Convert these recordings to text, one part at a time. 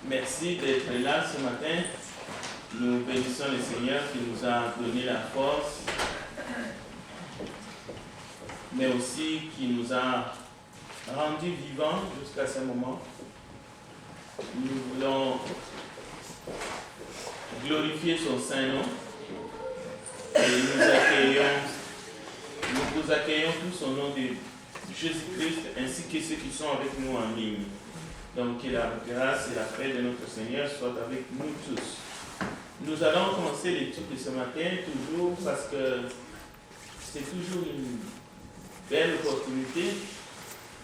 Merci d'être là ce matin. Nous bénissons le Seigneur qui nous a donné la force, mais aussi qui nous a rendus vivants jusqu'à ce moment. Nous voulons glorifier son Saint-Nom et nous vous accueillons tous au nom de Jésus-Christ ainsi que ceux qui sont avec nous en ligne. Donc que la grâce et la paix de notre Seigneur soient avec nous tous. Nous allons commencer l'étude de ce matin toujours parce que c'est toujours une belle opportunité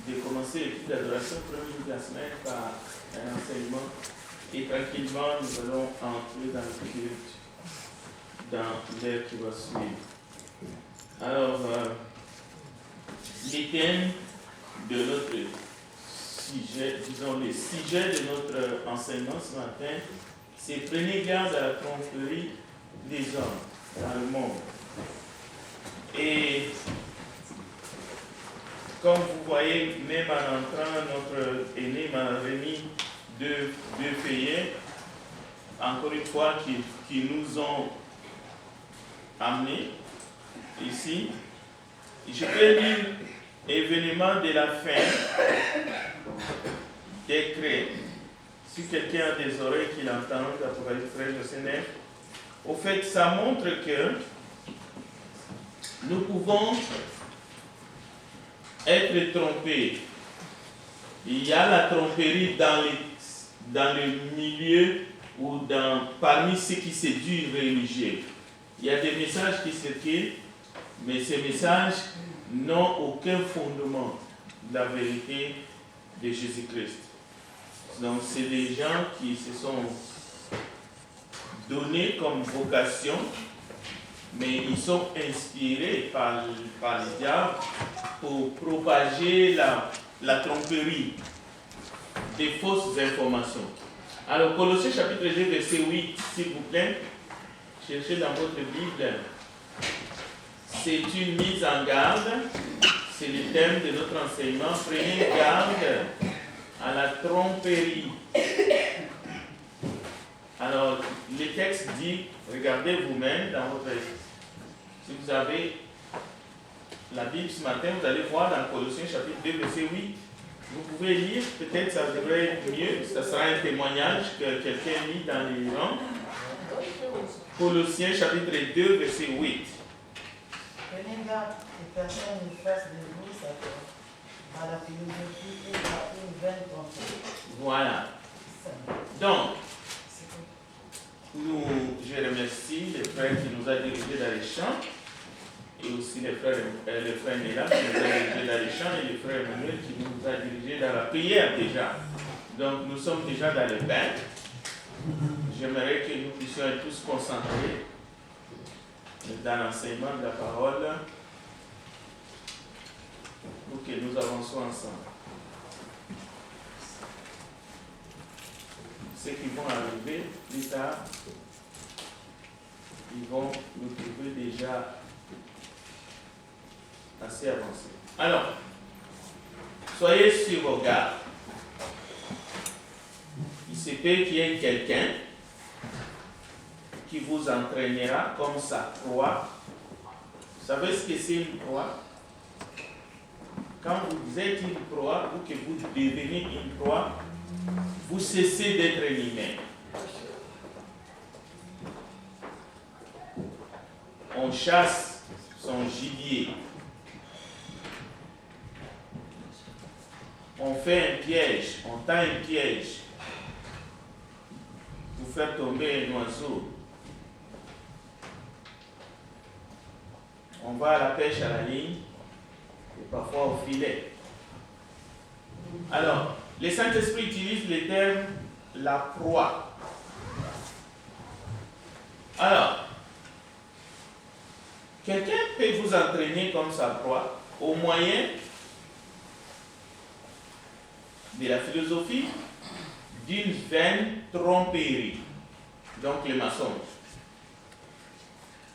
de commencer l'étude d'adoration le premier jour de la semaine par un enseignement et tranquillement nous allons entrer dans le culte dans l'heure qui va suivre. Alors, les thèmes de notre sujet, disons les sujets de notre enseignement ce matin, c'est prenez garde à la tromperie des hommes dans le monde. Et comme vous voyez, même en entrant, notre aîné m'a remis deux feuillets, encore une fois, qui nous ont amenés ici. Je peux lire événement de la fin, décret. Si quelqu'un a des oreilles qui l'entendent, Apocalypse 13, verset 9. Au fait, ça montre que nous pouvons être trompés. Il y a la tromperie dans le milieu ou parmi ceux qui se disent religieux. Il y a des messages qui circulent, mais ces messages n'ont aucun fondement de la vérité de Jésus-Christ. Donc, c'est des gens qui se sont donnés comme vocation, mais ils sont inspirés par le diable pour propager la tromperie, des fausses informations. Alors, Colossiens chapitre 2, verset 8, s'il vous plaît, cherchez dans votre Bible. C'est une mise en garde, c'est le thème de notre enseignement. Prenez garde à la tromperie. Alors, le texte dit, regardez vous-même dans votre... Si vous avez la Bible ce matin, vous allez voir dans Colossiens chapitre 2, verset 8. Vous pouvez lire, peut-être ça devrait être mieux, ça sera un témoignage que quelqu'un lit dans les rangs. Colossiens chapitre 2, verset 8. Prenez garde que personne ne fasse de vous Satan, à la philosophie et à une vaine tromperie. Voilà. Donc, je remercie les frères qui nous ont dirigés dans les champs, et aussi les frères Néla qui nous ont dirigés dans les champs, et les frères Emmanuel qui nous ont dirigés dans la prière déjà. Donc, nous sommes déjà dans le bain. J'aimerais que nous puissions être tous concentrés dans l'enseignement de la parole pour que nous avancions ensemble. Ceux qui vont arriver plus tard, ils vont nous trouver déjà assez avancés. Alors, soyez sur vos gardes. Il se peut qu'il y ait quelqu'un qui vous entraînera comme sa proie. Vous savez ce que c'est une proie? Quand vous êtes une proie ou que vous devenez une proie, vous cessez d'être un humain. On chasse son gibier. On fait un piège, on tend un piège. Vous faire tomber un oiseau. On va à la pêche à la ligne et parfois au filet. Alors, le Saint-Esprit utilise le terme la proie. Alors, quelqu'un peut vous entraîner comme sa proie au moyen de la philosophie d'une vaine tromperie, donc le mensonge.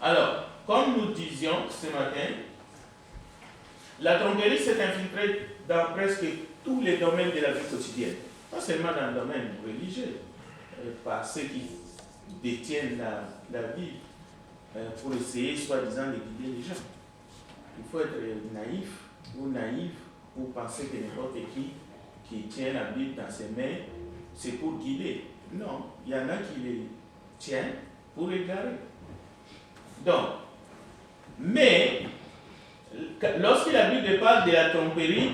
Alors, comme nous disions ce matin, la tromperie s'est infiltrée dans presque tous les domaines de la vie quotidienne, pas seulement dans le domaine religieux, par ceux qui détiennent la vie pour essayer soi-disant de guider les gens. Il faut être naïf ou naïve pour penser que n'importe qui tient la Bible dans ses mains, c'est pour guider. Non, il y en a qui les tiennent pour égarer. Donc, mais, lorsque la Bible parle de la tromperie,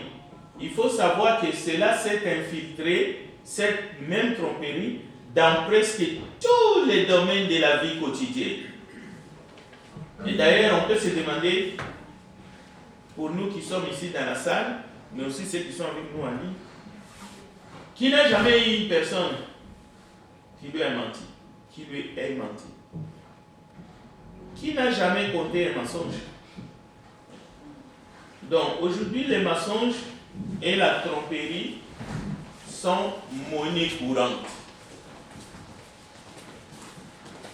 il faut savoir que cela s'est infiltré, cette même tromperie, dans presque tous les domaines de la vie quotidienne. Et d'ailleurs, on peut se demander, pour nous qui sommes ici dans la salle, mais aussi ceux qui sont avec nous en ligne, qui n'a jamais eu une personne qui lui a menti, qui lui ait menti? Qui n'a jamais compté un mensonge? Donc aujourd'hui, les mensonges et la tromperie sont monnaie courante.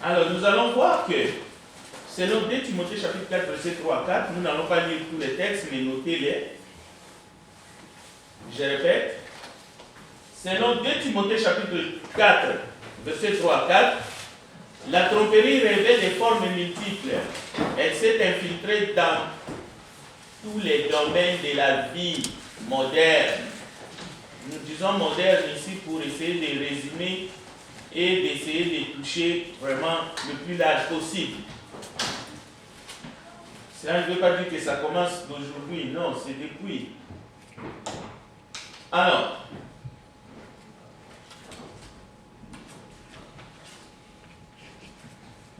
Alors nous allons voir que selon 2 Timothée chapitre 4 verset 3 à 4, nous n'allons pas lire tous les textes, mais notez-les. Je répète, selon 2 Timothée chapitre 4 verset 3 à 4, la tromperie revêt des formes multiples. Elle s'est infiltrée dans tous les domaines de la vie moderne. Nous disons moderne ici pour essayer de résumer et d'essayer de toucher vraiment le plus large possible. Cela ne veut pas dire que ça commence d'aujourd'hui, non, c'est depuis. Alors,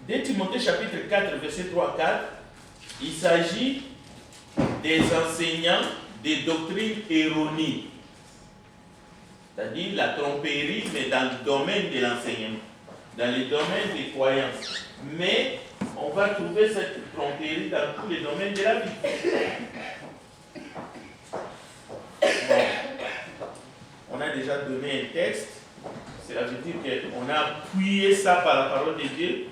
dès Timothée chapitre 4, verset 3 à 4, il s'agit des enseignants des doctrines erronées, c'est-à-dire la tromperie, mais dans le domaine de l'enseignement, dans le domaine des croyances. Mais on va trouver cette tromperie dans tous les domaines de la vie. Bon. On a déjà donné un texte, cela veut dire qu'on a appuyé ça par la parole de Dieu.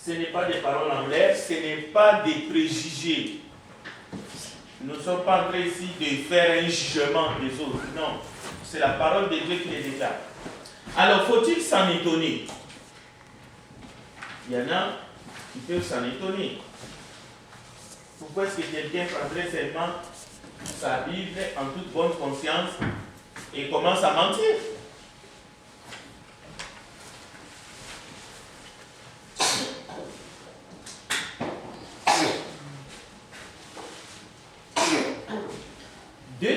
Ce n'est pas des paroles en l'air, ce n'est pas des préjugés. Nous ne sommes pas en train ici de faire un jugement des autres. Non, c'est la parole de Dieu qui les déclare. Alors, faut-il s'en étonner? Il y en a qui peuvent s'en étonner. Pourquoi est-ce que quelqu'un prendrait seulement sa Bible en toute bonne conscience et commence à mentir?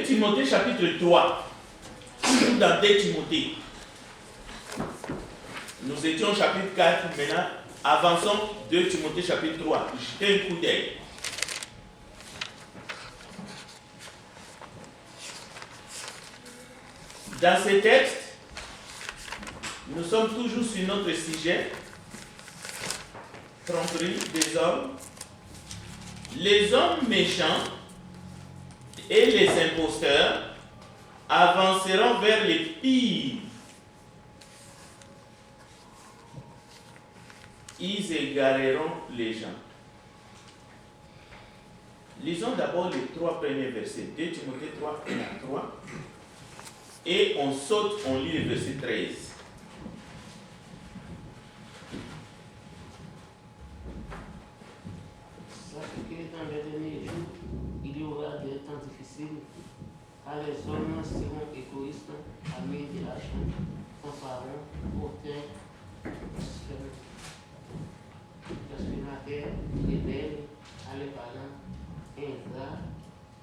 Timothée chapitre 3, toujours dans 2 Timothée. Nous étions au chapitre 4, maintenant avançons 2 Timothée chapitre 3. Jetez un coup d'œil. Dans ces textes, nous sommes toujours sur notre sujet, tromperie des hommes. Les hommes méchants et les imposteurs avanceront vers les pires. Ils égareront les gens. Lisons d'abord les 3 premiers versets. 2 Timothée 3, 1 à 3. Et on saute, on lit le verset 13. Sachez que dans les derniers jours, il y aura des temps difficiles, car les hommes seront égoïstes, amis de l'argent, fanfarons, hautains, blasphémateurs, rebelles, allez-parlants, ingrats,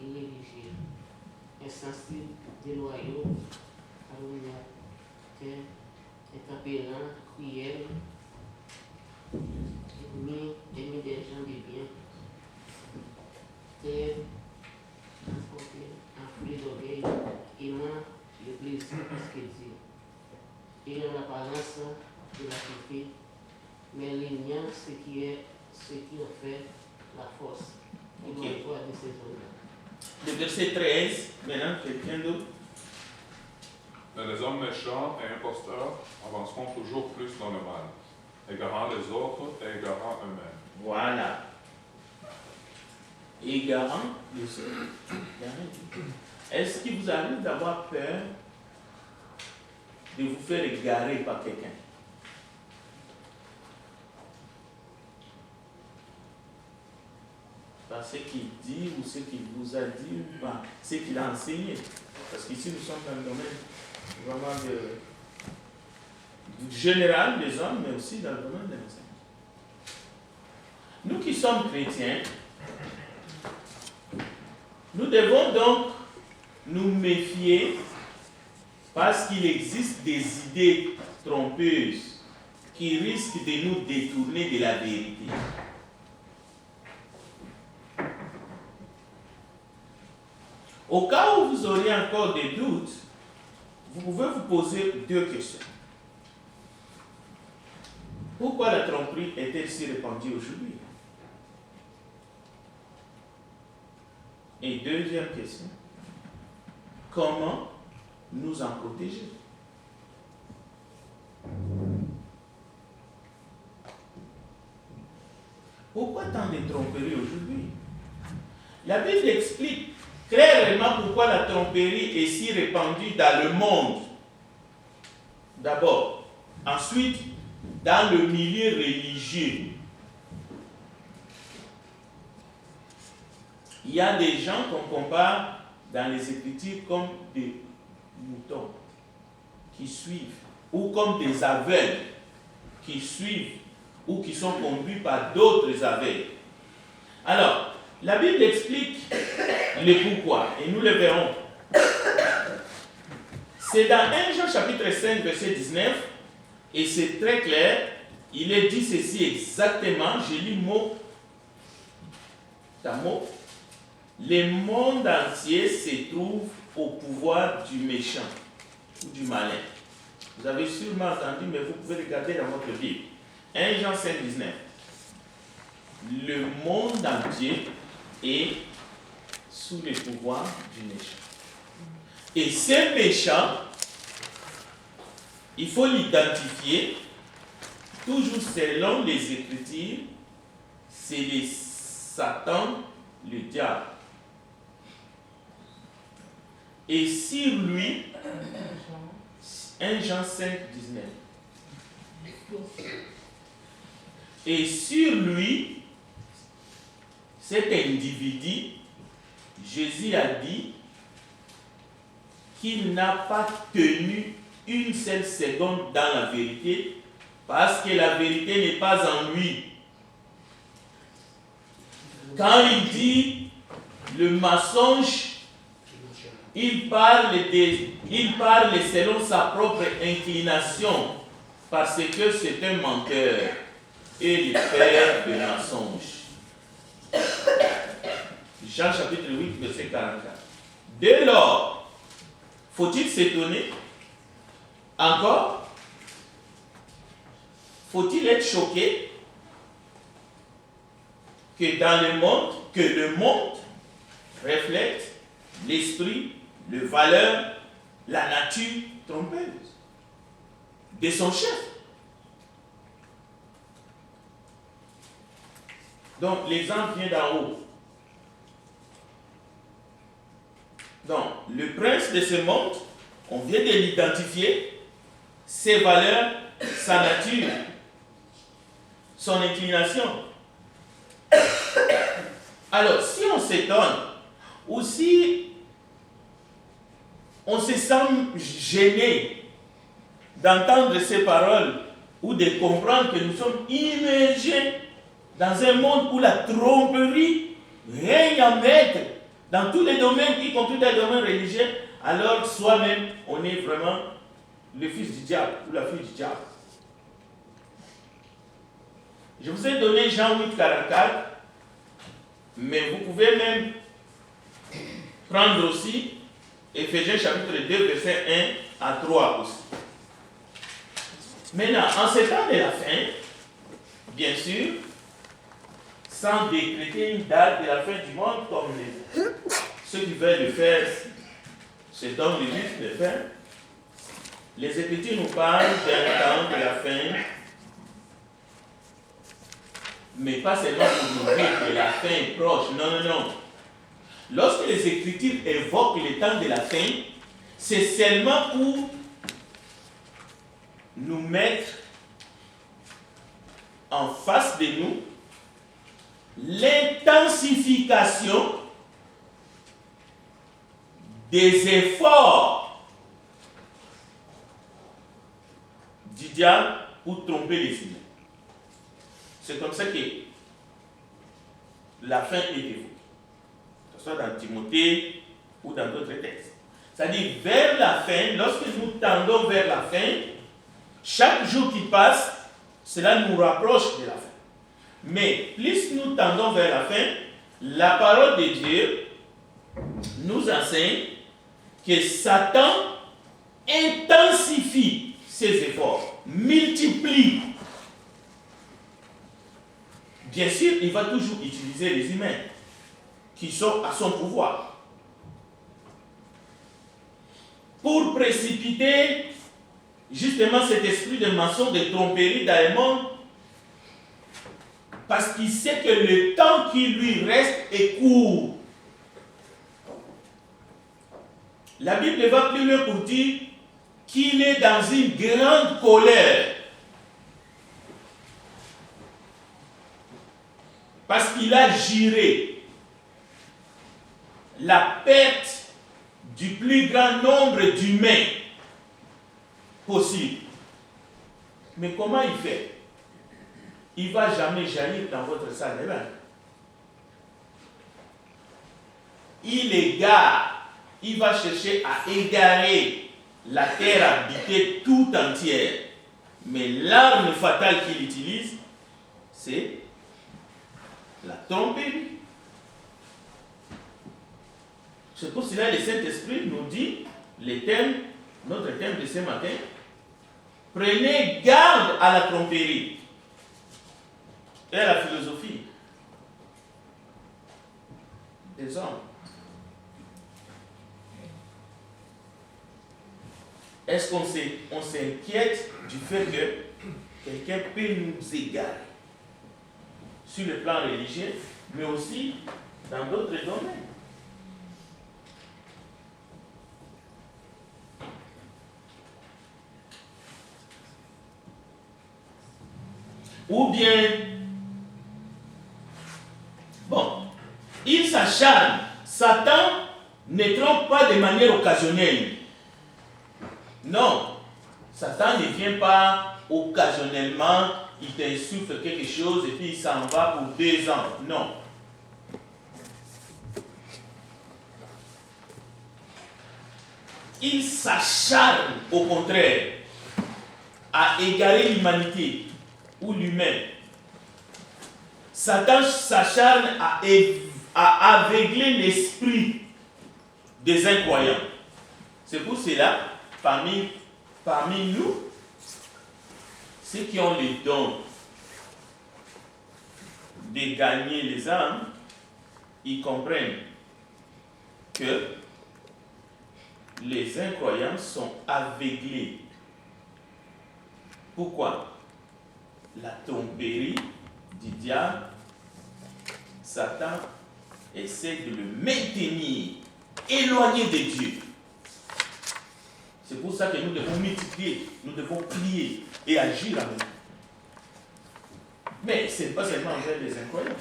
irréligieux, insensibles, déloyaux, calomniateurs, capellan, cruel, ennemi des gens de bien, terre, transporté, enflé d'orgueil, aimant le plaisir plus que Dieu, ayant l'apparence de la pureté, mais l'ignorant ce qui en fait la force. Il doit voir de ces hommes-là. Le verset 13, maintenant, quelqu'un d'autre? Mais les hommes méchants et imposteurs avanceront toujours plus dans le mal, égarant les autres et égarant eux-mêmes. Voilà. Égarant les autres. Est-ce qu'il vous arrive d'avoir peur de vous faire égarer par quelqu'un? Par ce qu'il dit ou ce qu'il vous a dit ou par ce qu'il a enseigné. Parce qu'ici nous sommes dans le domaine vraiment général des hommes, mais aussi dans le domaine de l'enseignement. Nous qui sommes chrétiens, nous devons donc nous méfier parce qu'il existe des idées trompeuses qui risquent de nous détourner de la vérité. Au cas où vous auriez encore des doutes, vous pouvez vous poser deux questions. Pourquoi la tromperie est-elle si répandue aujourd'hui? Et deuxième question, comment nous en protéger? Pourquoi tant de tromperies aujourd'hui? La Bible explique clairement pourquoi la tromperie est si répandue dans le monde. D'abord. Ensuite, dans le milieu religieux. Il y a des gens qu'on compare dans les Écritures comme des moutons qui suivent, ou comme des aveugles qui suivent, ou qui sont conduits par d'autres aveugles. Alors, la Bible explique le pourquoi, et nous le verrons. C'est dans 1 Jean chapitre 5, verset 19, et c'est très clair, il est dit ceci exactement, je lis mot à mot. Le monde entier se trouve au pouvoir du méchant, ou du malin. Vous avez sûrement entendu, mais vous pouvez regarder dans votre Bible. 1 Jean 5, 19. Le monde entier est sous le pouvoir du méchant. Et ce méchant, il faut l'identifier, toujours selon les Écritures, c'est le Satan, le diable. Et sur lui, 1 Jean 5, 19. Et sur lui, cet individu, Jésus a dit qu'il n'a pas tenu une seule seconde dans la vérité, parce que la vérité n'est pas en lui. Quand il dit le mensonge, il parle selon sa propre inclination, parce que c'est un menteur et le père de mensonge. Jean chapitre 8, verset 44. Dès lors, faut-il s'étonner? Encore? Faut-il être choqué que le monde reflète l'esprit, le valeur, la nature trompeuse de son chef? Donc, l'exemple vient d'en haut. Donc, le prince de ce monde, on vient de l'identifier, ses valeurs, sa nature, son inclination. Alors, si on s'étonne, ou si on se sent gêné d'entendre ces paroles, ou de comprendre que nous sommes immergés dans un monde où la tromperie règne en maître, dans tous les domaines, y compris dans les domaines religieux, alors soi-même, on est vraiment le fils du diable ou la fille du diable. Je vous ai donné Jean 8, 44, mais vous pouvez même prendre aussi Éphésiens chapitre 2, verset 1 à 3 aussi. Maintenant, en ce temps de la fin, bien sûr, sans décréter une date de la fin du monde, comme ceux qui veulent le faire, se donnent le luxe de le faire, les Écritures nous parlent d'un temps de la fin, mais pas seulement pour nous dire que la fin est proche, non, non, non. Lorsque les Écritures évoquent le temps de la fin, c'est seulement pour nous mettre en face de nous l'intensification des efforts du diable pour tromper les humains. C'est comme ça que la fin est évoquée, que ce soit dans Timothée ou dans d'autres textes. C'est-à-dire, vers la fin, lorsque nous tendons vers la fin, chaque jour qui passe, cela nous rapproche de la fin. Mais plus nous tendons vers la fin, la parole de Dieu nous enseigne que Satan intensifie ses efforts, multiplie. Bien sûr, il va toujours utiliser les humains qui sont à son pouvoir pour précipiter justement cet esprit de mensonge, de tromperie dans le monde, parce qu'il sait que le temps qui lui reste est court. La Bible va plus loin pour dire qu'il est dans une grande colère. Parce qu'il a juré la perte du plus grand nombre d'humains possible. Mais comment il fait? Il ne va jamais jaillir dans votre salle de bain. Il égare, il va chercher à égarer la terre habitée tout entière. Mais l'arme fatale qu'il utilise, c'est la tromperie. C'est pour cela que le Saint-Esprit nous dit, notre thème de ce matin, prenez garde à la tromperie et à la philosophie des hommes. Est-ce qu'on s'inquiète du fait que quelqu'un peut nous égarer sur le plan religieux, mais aussi dans d'autres domaines? Ou bien, bon, il s'acharne. Satan ne trompe pas de manière occasionnelle. Non, Satan ne vient pas occasionnellement, il t'insuffle quelque chose et puis il s'en va pour 2 ans. Non. Il s'acharne au contraire à égarer l'humanité ou l'humain. Satan s'acharne à aveugler l'esprit des incroyants. C'est pour cela, parmi nous, ceux qui ont le don de gagner les âmes, ils comprennent que les incroyants sont aveuglés. Pourquoi? La tromperie du diable, Satan essaie de le maintenir éloigné de Dieu. C'est pour ça que nous devons multiplier, nous devons prier et agir avec nous. Mais ce n'est pas seulement envers les incroyants.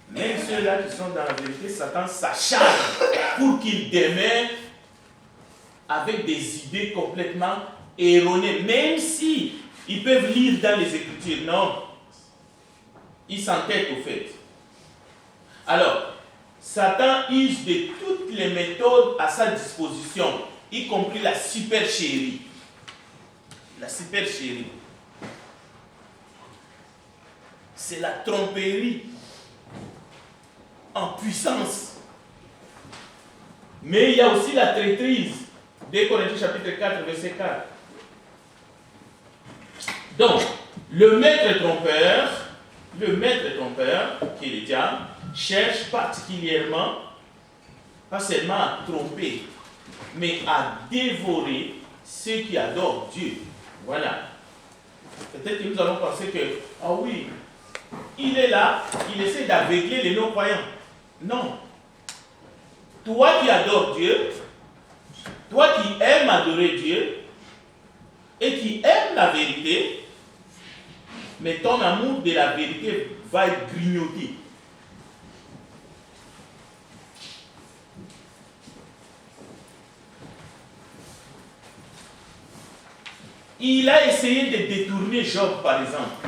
Même ceux-là qui sont dans la vérité, Satan s'acharne pour qu'ils demeurent avec des idées complètement erronées, même si ils peuvent lire dans les Écritures. Non, ils s'entêtent au fait. Alors, Satan use de toutes les méthodes à sa disposition, y compris la supercherie. la supercherie. C'est la tromperie en puissance. Mais il y a aussi la traîtrise. 2 Corinthiens chapitre 4, verset 4. Donc, le maître trompeur, qui est le diable, cherche particulièrement, pas seulement à tromper, mais à dévorer ceux qui adorent Dieu. Voilà. Peut-être que nous allons penser que, ah oui, il est là, il essaie d'aveugler les non-croyants. Non. Toi qui adores Dieu, toi qui aimes adorer Dieu, et qui aimes la vérité, mais ton amour de la vérité va être grignoté. Il a essayé de détourner Job, par exemple.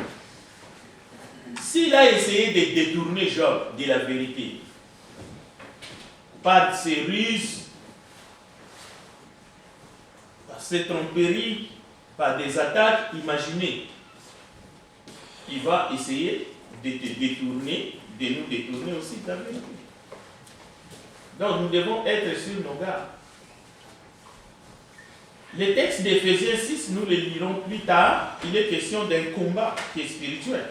S'il a essayé de détourner Job de la vérité, par ses ruses, par ses tromperies, par des attaques imaginées, il va essayer de te détourner, de nous détourner aussi de la vérité. Donc nous devons être sur nos gardes. Le texte d'Éphésiens 6, nous le lirons plus tard, il est question d'un combat qui est spirituel.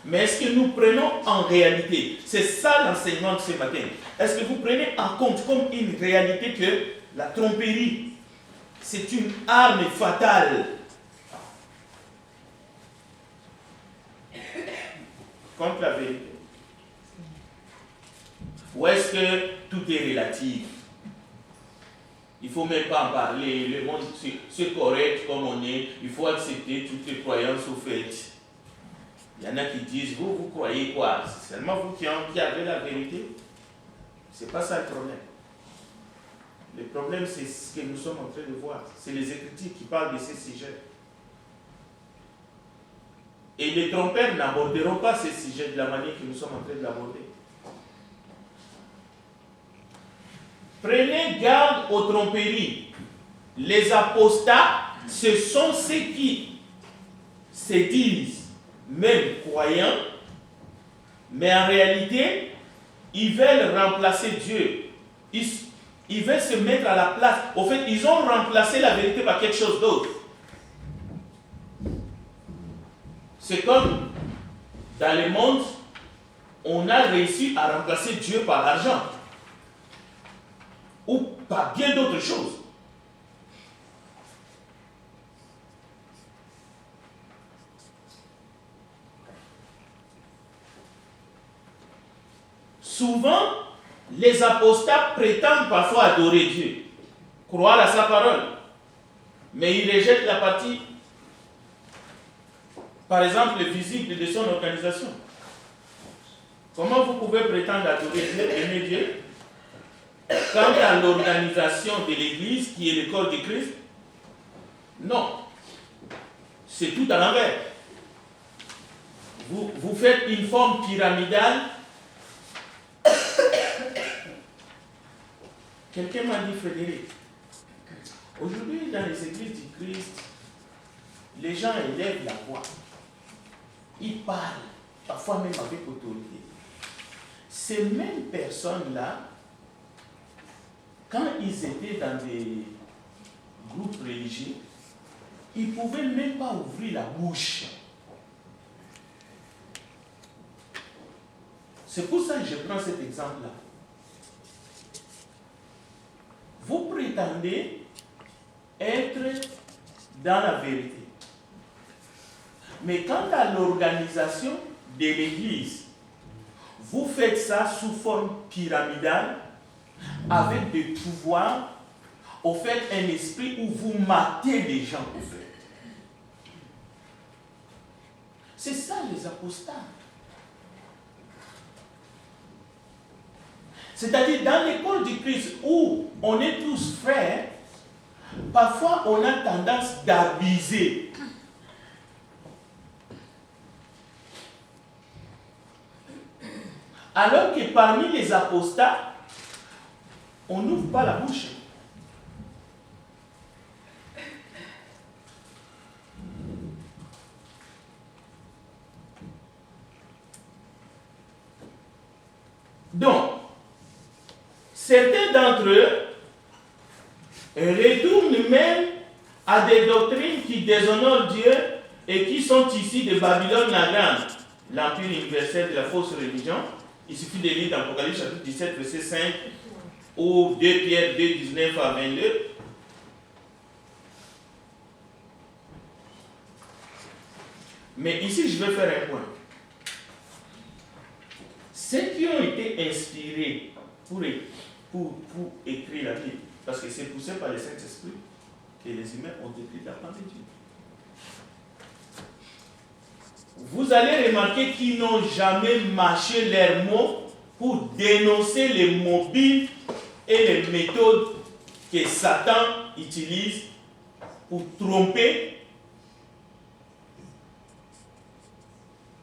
Mais est-ce que nous prenons en réalité, c'est ça l'enseignement de ce matin, est-ce que vous prenez en compte comme une réalité que la tromperie, c'est une arme fatale contre la vérité? Ou est-ce que tout est relatif? Il ne faut même pas en parler. Le monde, c'est correct comme on est. Il faut accepter toutes les croyances au fait. Il y en a qui disent, vous croyez quoi? C'est seulement vous qui avez la vérité? Ce n'est pas ça le problème. Le problème, c'est ce que nous sommes en train de voir. C'est les Écritures qui parlent de ces sujets. Et les trompeurs n'aborderont pas ces sujets de la manière que nous sommes en train de l'aborder. Prenez garde aux tromperies. Les apostats, ce sont ceux qui se disent même croyants, mais en réalité, ils veulent remplacer Dieu. Ils veulent se mettre à la place. Au fait, ils ont remplacé la vérité par quelque chose d'autre. C'est comme dans le monde, on a réussi à remplacer Dieu par l'argent. Ou par bien d'autres choses. Souvent, les apostats prétendent parfois adorer Dieu, croire à sa parole, mais ils rejettent la partie, par exemple, visible de son organisation. Comment vous pouvez prétendre adorer Dieu, aimer Dieu? Quant à l'organisation de l'Église, qui est le corps de Christ, non. C'est tout à l'envers. Vous faites une forme pyramidale. Quelqu'un m'a dit, Frédéric, aujourd'hui, dans les églises du Christ, les gens élèvent la voix. Ils parlent, parfois même avec autorité. Ces mêmes personnes-là, quand ils étaient dans des groupes religieux, ils ne pouvaient même pas ouvrir la bouche. C'est pour ça que je prends cet exemple-là. Vous prétendez être dans la vérité. Mais quant à l'organisation de l'Église, vous faites ça sous forme pyramidale, avec des pouvoirs, au fait un esprit où vous matez les gens. C'est ça les apostats. C'est-à-dire dans l'école du Christ où on est tous frères, parfois on a tendance d'abuser. Alors que parmi les apostats, on n'ouvre pas la bouche. Donc, certains d'entre eux retournent même à des doctrines qui déshonorent Dieu et qui sont issues de Babylone la Grande, l'empire universel de la fausse religion. Il suffit de lire dans Apocalypse chapitre 17, verset 5 ou 2 Pierre 2, 19 à 22. Mais ici, je vais faire un point. Ceux qui ont été inspirés pour écrire la Bible, parce que c'est poussé par le Saint-Esprit que les humains ont écrit la parole de Dieu. Vous allez remarquer qu'ils n'ont jamais mâché leurs mots pour dénoncer les mobiles et les méthodes que Satan utilise pour tromper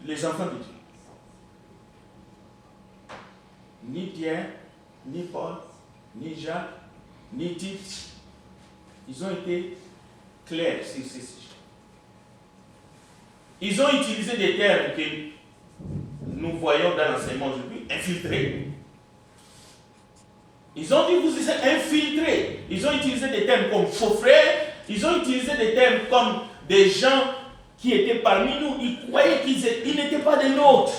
les enfants de Dieu. Ni Pierre, ni Paul, ni Jacques, ni Tite, ils ont été clairs sur ces sujets. Ils ont utilisé des termes que nous voyons dans l'enseignement aujourd'hui, infiltrés. Ils ont dit vous êtes infiltrés. Ils ont utilisé des termes comme faux frères. Ils ont utilisé des termes comme des gens qui étaient parmi nous. Ils croyaient qu'ils n'étaient pas des nôtres.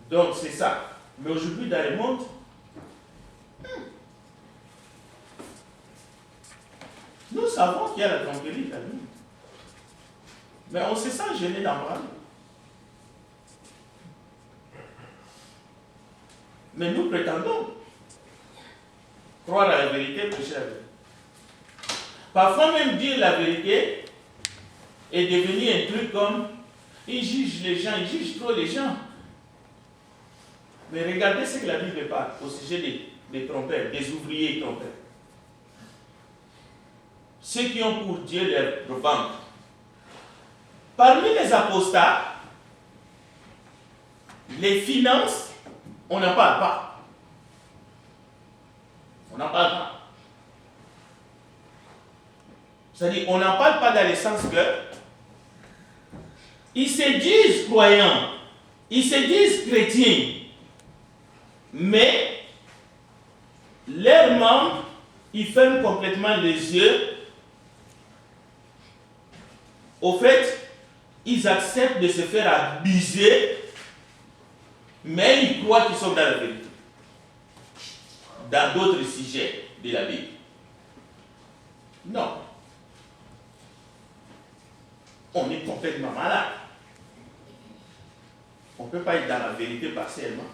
Donc c'est ça. Mais aujourd'hui dans le monde, nous savons qu'il y a la tromperie dans le monde. Mais on se sent gêné d'en parler. Mais nous prétendons croire à la vérité, prêcher la vérité. Parfois même dire la vérité est devenu un truc comme ils jugent les gens, ils jugent trop les gens. Mais regardez ce que la Bible parle au sujet des trompeurs, des ouvriers trompeurs. Ceux qui ont pour Dieu leur vendre. Parmi les apostats, les finances, on n'en parle pas. On n'en parle pas. C'est-à-dire, on n'en parle pas dans le sens que ils se disent croyants, ils se disent chrétiens, mais leurs membres, ils ferment complètement les yeux. Au fait, ils acceptent de se faire abuser, mais ils croient qu'ils sont dans la vérité. Dans d'autres sujets de la Bible. Non. On est complètement malade. On ne peut pas être dans la vérité partiellement.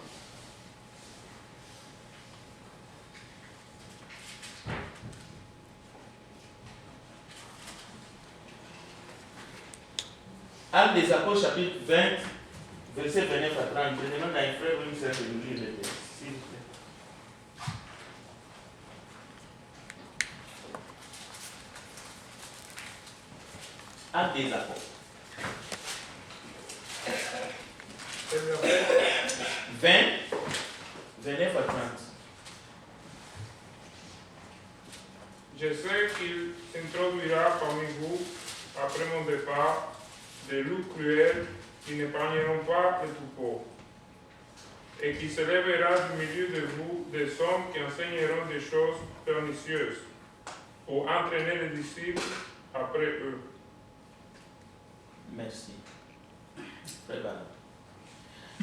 Actes des Apôtres, chapitre 20, verset 29 à 30. Je demande à un frère ou une sœur de nous lire le texte, s'il vous plaît. Actes des Apôtres. 20, 29 à 30. Je sais qu'il s'introduira parmi vous, après mon départ, des loups cruels qui n'épargneront pas les troupeaux, et qui se lèvera du milieu de vous des hommes qui enseigneront des choses pernicieuses, pour entraîner les disciples après eux. Merci. Très bien.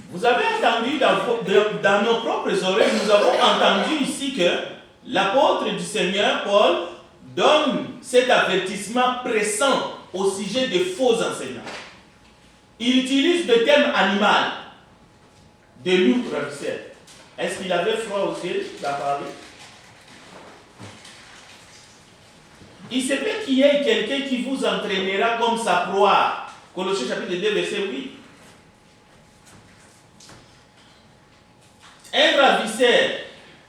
Vous avez entendu dans nos propres oreilles, nous avons entendu ici que l'apôtre du Seigneur, Paul, donne cet avertissement pressant au sujet des faux enseignants. Il utilise le terme animal, de loup ravisseur. Est-ce qu'il avait froid aux yeux d'en parler? Il se peut qu'il y ait quelqu'un qui vous entraînera comme sa proie. Colossiens chapitre 2, verset 8. Un ravisseur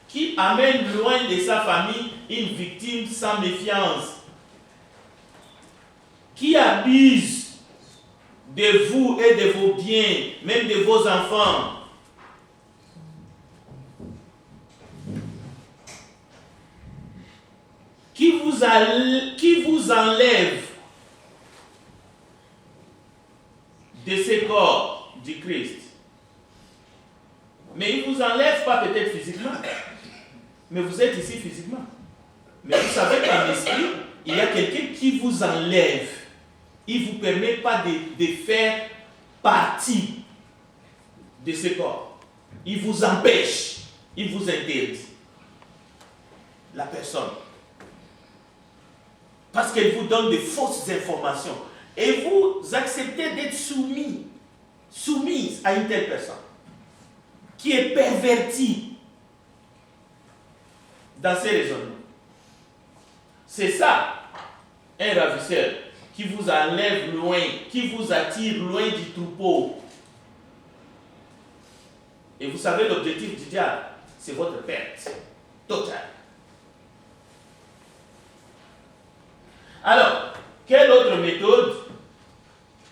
qui amène loin de sa famille une victime sans méfiance, qui abuse de vous et de vos biens, même de vos enfants. Qui vous enlève de ce corps du Christ. Mais il ne vous enlève pas peut-être physiquement. Mais vous êtes ici physiquement. Mais vous savez qu'en esprit, il y a quelqu'un qui vous enlève. Il ne vous permet pas de faire partie de ce corps. Il vous empêche. Il vous interdit. La personne. Parce qu'elle vous donne de fausses informations. Et vous acceptez d'être soumise à une telle personne qui est pervertie dans ses raisonnements. C'est ça, un ravisseur qui vous enlève loin, qui vous attire loin du troupeau. Et vous savez, l'objectif du diable, c'est votre perte totale. Alors, quelle autre méthode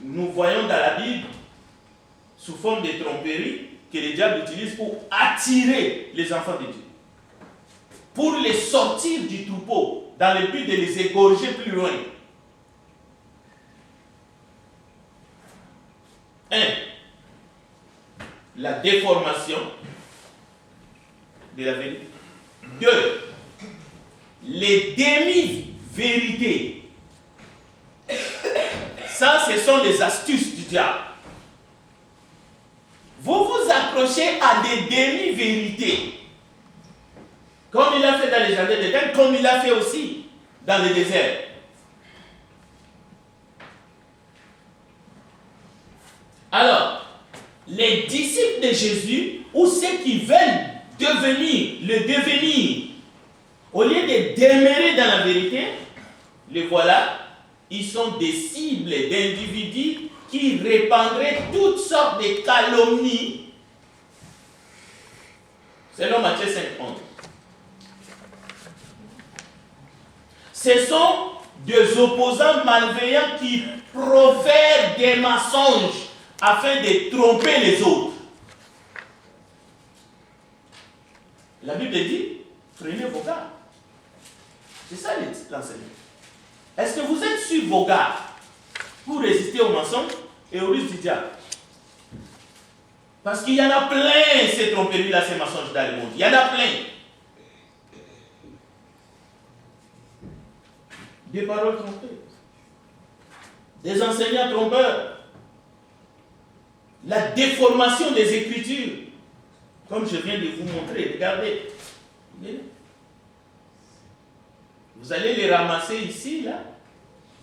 nous voyons dans la Bible sous forme de tromperie que le diable utilise pour attirer les enfants de Dieu, pour les sortir du troupeau dans le but de les égorger plus loin? 1. La déformation de la vérité. 2. Les demi-vérités. Ça, ce sont les astuces du diable. Vous vous accrochez à des demi-vérités. Comme il a fait dans les jardins d'Éden, comme il a fait aussi dans le désert. Alors, les disciples de Jésus, ou ceux qui veulent le devenir, au lieu de demeurer dans la vérité, les voilà, ils sont des cibles d'individus qui répandraient toutes sortes de calomnies, selon Matthieu 5:11. Ce sont des opposants malveillants qui profèrent des mensonges afin de tromper les autres. La Bible dit, freinez vos gardes. C'est ça l'enseignement. Est-ce que vous êtes sur vos gardes pour résister aux mensonges et aux ruses du diable? Parce qu'il y en a plein, ces tromperies-là, ces mensonges dans le monde. Il y en a plein. Des paroles trompeuses. Des enseignants trompeurs. La déformation des Écritures. Comme je viens de vous montrer, regardez. Vous allez les ramasser ici, là,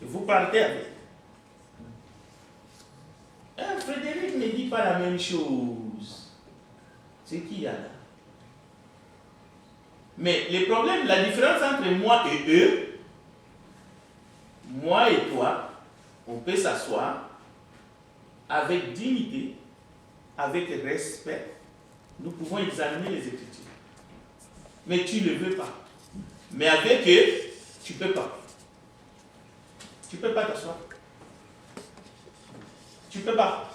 et vous partez avec. Frédéric ne dit pas la même chose. C'est qui y a là? Mais le problème, la différence entre moi et eux, moi et toi, on peut s'asseoir avec dignité, avec respect. Nous pouvons examiner les Écritures. Mais tu ne le veux pas. Mais avec eux, tu ne peux pas. Tu ne peux pas t'asseoir. Tu ne peux pas.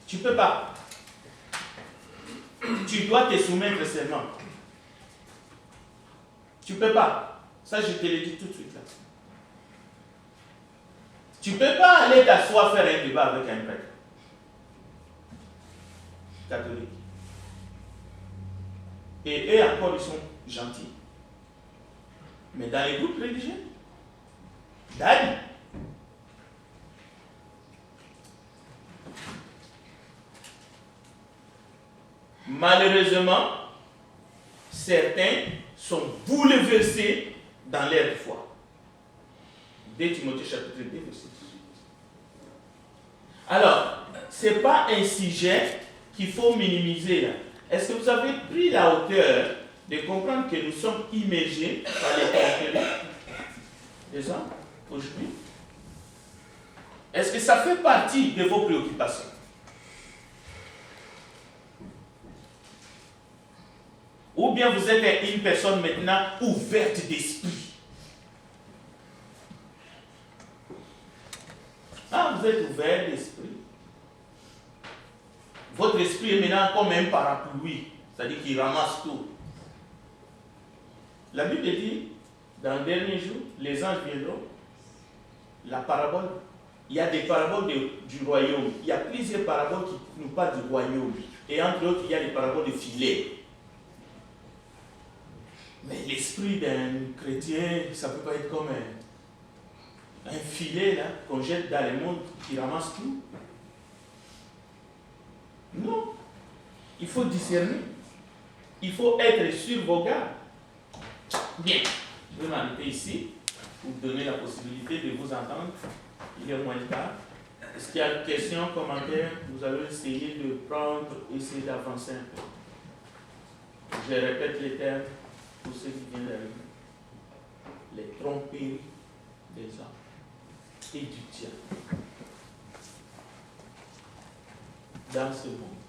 Tu ne peux pas. Tu dois te soumettre seulement. Tu ne peux pas. Ça, je te le dis tout de suite là. Tu ne peux pas aller t'asseoir faire un débat avec un prêtre catholique. Et eux encore, ils sont gentils. Mais dans les groupes religieux, Daddy. Malheureusement, certains sont bouleversés dans leur foi. 2 Timothée chapitre 2, verset 18. Alors, ce n'est pas un sujet qu'il faut minimiser là. Est-ce que vous avez pris la hauteur de comprendre que nous sommes immergés par les tromperies des hommes aujourd'hui? Est-ce que ça fait partie de vos préoccupations? Ou bien vous êtes une personne maintenant ouverte d'esprit? Ah, vous êtes ouvert d'esprit. Votre esprit est maintenant comme un parapluie, c'est-à-dire qu'il ramasse tout. La Bible dit, dans le dernier jour, les anges viendront. La parabole, il y a des paraboles du royaume. Il y a plusieurs paraboles qui nous parlent du royaume. Et entre autres, il y a les paraboles de filets. Mais l'esprit d'un chrétien, ça ne peut pas être comme un filet là, qu'on jette dans le monde qui ramasse tout. Non. Il faut discerner. Il faut être sur vos gardes. Bien. Je vais m'arrêter ici pour vous donner la possibilité de vous entendre. Il est moins tard. Est-ce qu'il y a une question, commentaire? Nous allons essayer de prendre, essayer d'avancer un peu. Je répète les termes pour ceux qui viennent d'arriver. Les tromperies des hommes et du diable dans ce monde.